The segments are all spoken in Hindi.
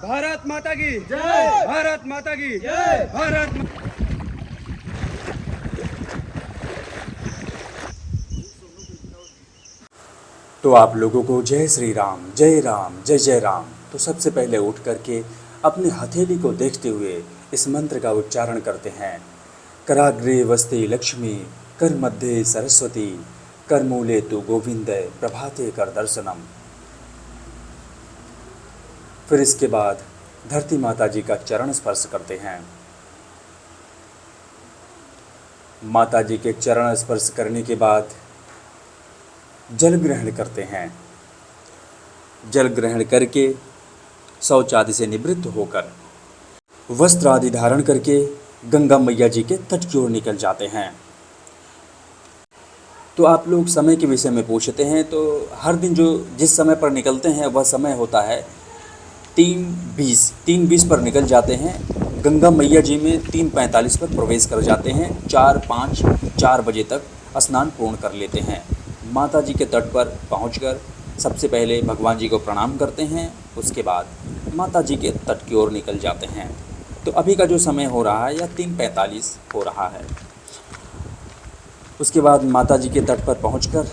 भारत माता की जय, भारत माता की जय, भारत। तो आप लोगों को जय श्री राम, जय राम, जय जय राम। तो सबसे पहले उठ करके अपने हथेली को देखते हुए इस मंत्र का उच्चारण करते हैं। कराग्रे वस्ते लक्ष्मी, कर मध्य सरस्वती, कर मूले तु गोविंद, प्रभाते कर दर्शनम। फिर इसके बाद धरती माता जी का चरण स्पर्श करते हैं। माता जी के चरण स्पर्श करने के बाद जल ग्रहण करते हैं। जल ग्रहण करके शौच आदि से निवृत्त होकर वस्त्र आदि धारण करके गंगा मैया जी के तट की ओर निकल जाते हैं। तो आप लोग समय के विषय में पूछते हैं, तो हर दिन जिस समय पर निकलते हैं वह समय होता है 3:20 पर निकल जाते हैं। गंगा मैया जी में 3:45 पर प्रवेश कर जाते हैं। 4 बजे तक स्नान पूर्ण कर लेते हैं। माता जी के तट पर पहुंचकर सबसे पहले भगवान जी को प्रणाम करते हैं। उसके बाद माता जी के तट की ओर निकल जाते हैं। तो अभी का जो समय हो रहा है यह 3:45 हो रहा है। उसके बाद माता जी के तट पर पहुंचकर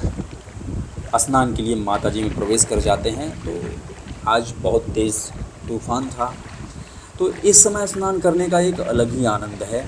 स्नान के लिए माता जी में प्रवेश कर जाते हैं। तो आज बहुत तेज़ तूफ़ान था, तो इस समय स्नान करने का एक अलग ही आनंद है।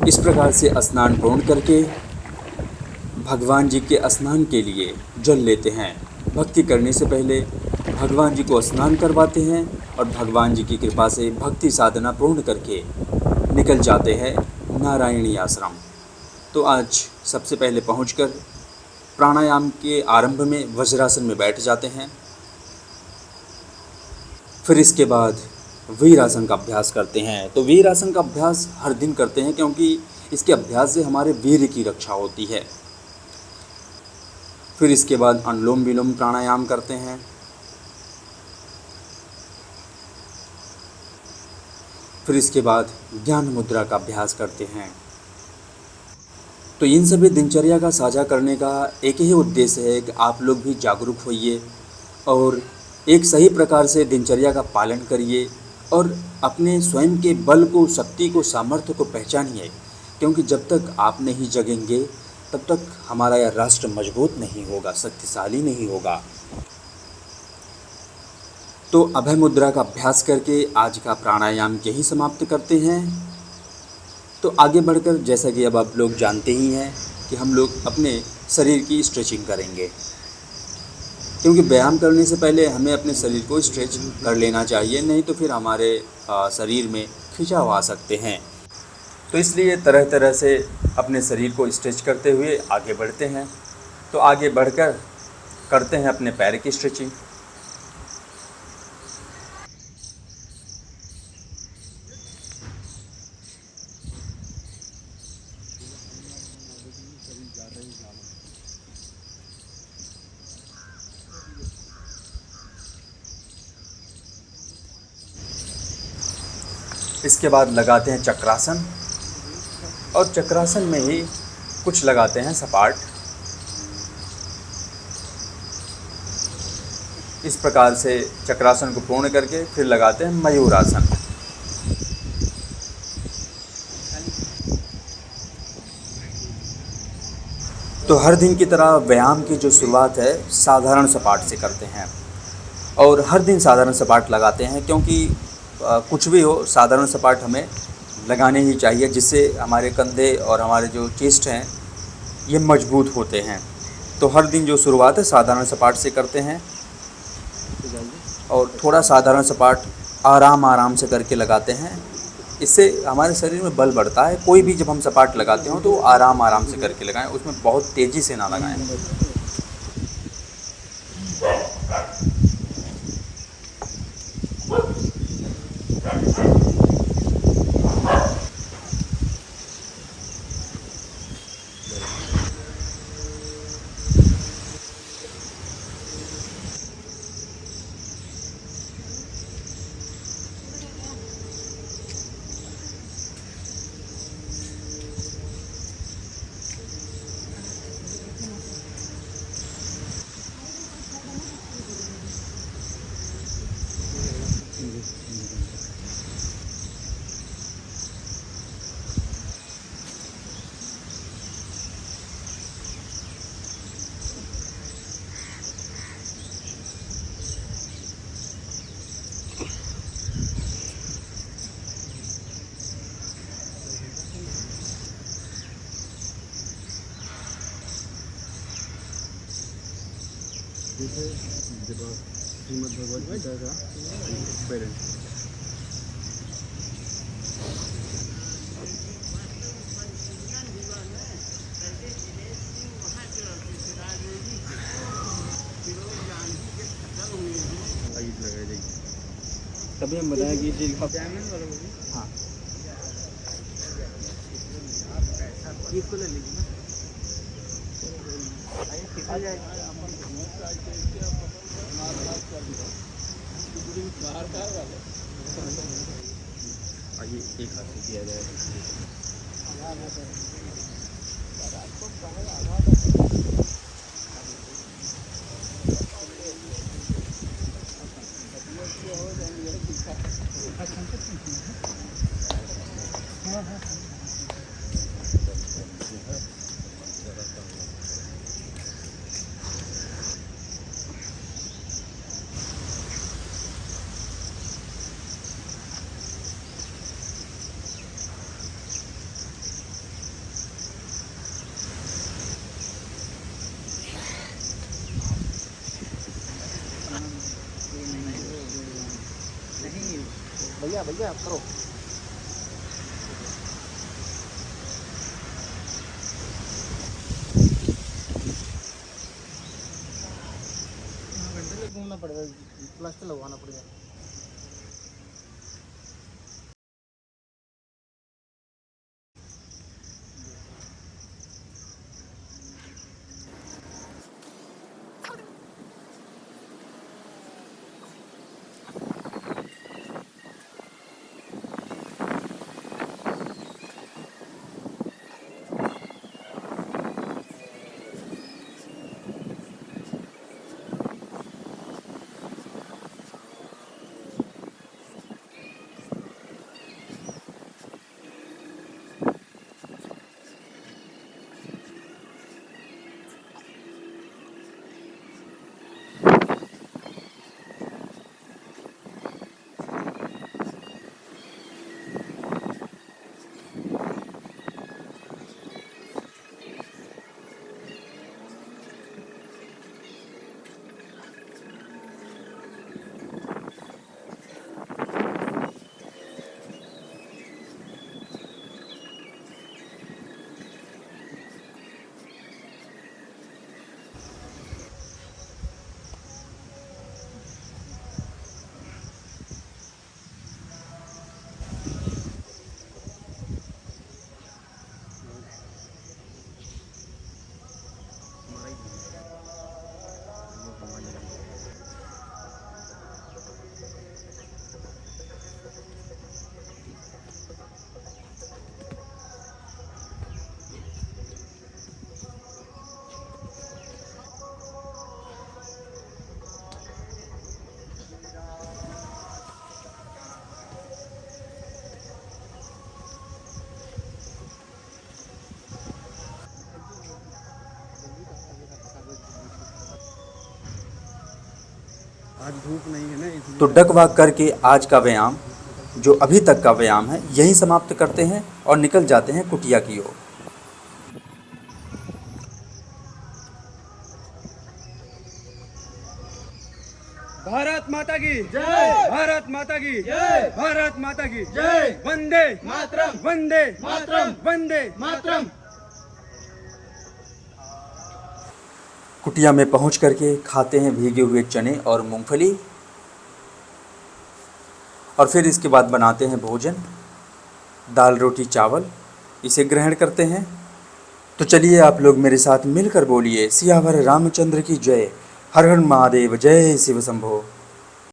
इस प्रकार से स्नान पूर्ण करके भगवान जी के स्नान के लिए जल लेते हैं। भक्ति करने से पहले भगवान जी को स्नान करवाते हैं और भगवान जी की कृपा से भक्ति साधना पूर्ण करके निकल जाते हैं नारायणी आश्रम। तो आज सबसे पहले पहुंचकर प्राणायाम के आरंभ में वज्रासन में बैठ जाते हैं। फिर इसके बाद वीरासन का अभ्यास करते हैं। तो वीरासन का अभ्यास हर दिन करते हैं, क्योंकि इसके अभ्यास से हमारे वीर की रक्षा होती है। फिर इसके बाद अनुलोम विलोम प्राणायाम करते हैं। फिर इसके बाद ज्ञान मुद्रा का अभ्यास करते हैं। तो इन सभी दिनचर्या का साझा करने का एक ही उद्देश्य है कि आप लोग भी जागरूक होइए और एक सही प्रकार से दिनचर्या का पालन करिए और अपने स्वयं के बल को, शक्ति को, सामर्थ्य को पहचानिए, क्योंकि जब तक आप नहीं जगेंगे तब तक हमारा यह राष्ट्र मजबूत नहीं होगा, शक्तिशाली नहीं होगा। तो अभय मुद्रा का अभ्यास करके आज का प्राणायाम यही समाप्त करते हैं। तो आगे बढ़कर जैसा कि अब आप लोग जानते ही हैं कि हम लोग अपने शरीर की स्ट्रेचिंग करेंगे, क्योंकि व्यायाम करने से पहले हमें अपने शरीर को स्ट्रेच कर लेना चाहिए, नहीं तो फिर हमारे शरीर में खिंचाव आ सकते हैं। तो इसलिए तरह तरह से अपने शरीर को स्ट्रेच करते हुए आगे बढ़ते हैं। तो आगे बढ़कर करते हैं अपने पैर की स्ट्रेचिंग। इसके बाद लगाते हैं चक्रासन, और चक्रासन में ही कुछ लगाते हैं सपाट। इस प्रकार से चक्रासन को पूर्ण करके फिर लगाते हैं मयूरासन। तो हर दिन की तरह व्यायाम की जो शुरुआत है साधारण सपाट से करते हैं, और हर दिन साधारण सपाट लगाते हैं, क्योंकि कुछ भी हो साधारण सपाट हमें लगाने ही चाहिए, जिससे हमारे कंधे और हमारे जो चेस्ट हैं ये मजबूत होते हैं। तो हर दिन जो शुरुआत है साधारण सपाट से करते हैं, और थोड़ा साधारण सपाट आराम से करके लगाते हैं। इससे हमारे शरीर में बल बढ़ता है। कोई भी जब हम सपाट लगाते हो तो आराम से करके लगाएं, उसमें बहुत तेज़ी से ना लगाएं। जब श्रीमद् भगवद गीता का पेरेंट्स लगाई जाएगी, तभी हम बताएं कि चीज़ का हाँ इसको ले लीजिए आइए एक हाथ से किया जाए। भैया भैया करो घूमना पड़ेगा, प्लास्टर लगवाना पड़ेगा। आज धूप नहीं है ना इसलिए। तो डक वॉक करके आज का व्यायाम, जो अभी तक का व्यायाम है, यहीं समाप्त करते हैं और निकल जाते हैं कुटिया की ओर। भारत माता की जय, भारत माता की जय, भारत माता की जय, वंदे मातरम, वंदे मातरम, वंदे मातरम। कुटिया में पहुंच करके खाते हैं भीगे हुए चने और मूंगफली, और फिर इसके बाद बनाते हैं भोजन, दाल रोटी चावल, इसे ग्रहण करते हैं। तो चलिए आप लोग मेरे साथ मिलकर बोलिए, सियावर रामचंद्र की जय, हर हर महादेव, जय शिव शंभो।